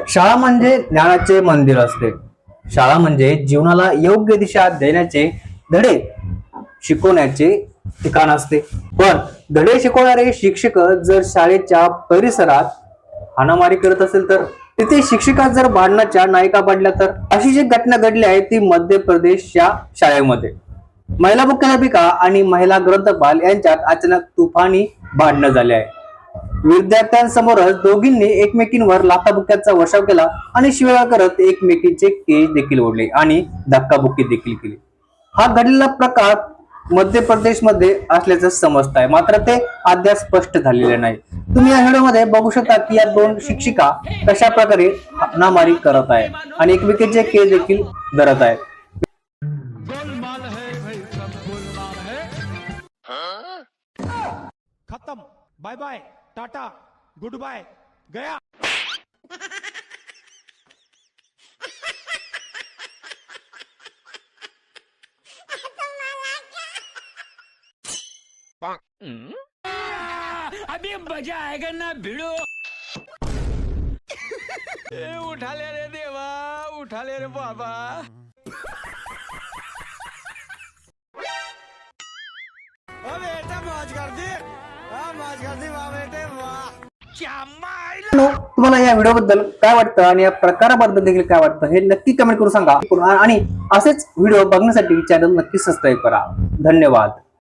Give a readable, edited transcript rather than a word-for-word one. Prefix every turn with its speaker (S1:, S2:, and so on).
S1: शाळा म्हणजे ज्ञानाचे मंदिर असते. शाळा म्हणजे जीवनाला योग्य दिशा देण्याचे, धडे शिकवण्याचे ठिकाण असते. पण धडे शिकवणारे शिक्षक जर शाळेच्या परिसरात हाणामारी करत असेल तर, तिथे शिक्षिका जर भांडणाच्या नायिका बनल्या तर, अशी जी घटना घडली आहे ती मध्य प्रदेशच्या शाळेमध्ये महिला मुख्याध्यापिका आणि महिला ग्रंथपाल यांच्यात अचानक तुफानी भांडणं झाले आहे. विद्यार्थ्यांसमोरच दोघींनी एकमेकींवर लाथाबुक्क्यांचा वर्षाव केला आणि शिव्या करत एकमेकींचे केस देखील ओढले आणि धक्काबुक्की देखील केली. हा घडलेला प्रकार मध्य प्रदेश मध्ये असल्याचं समजत आहे, मात्र ते अद्याप स्पष्ट झालेले नाही. तुम्ही या व्हिडिओमध्ये बघू शकता की या दोन शिक्षिका कशा प्रकारे हाणामारी करत आहे आणि एकमेकींचे केस देखील धरत आहेत.
S2: खत्म, bye bye, tata, goodbye, गया.
S3: अभी मजा आएगा ना भिड़ो.
S2: उठा ले रे देवा, उठा ले रे बाबा. बेटा मौज कर दी, मौज कर दी वाह बेटे वाह.
S1: तुम्हाला या व्हिडिओ बद्दल काय वाटतं आणि या प्रकाराबद्दल देखील काय वाटतं हे नक्की कमेंट करून सांगा. आणि असेच व्हिडिओ बघण्यासाठी चॅनल नक्की सबस्क्राईब करा. धन्यवाद.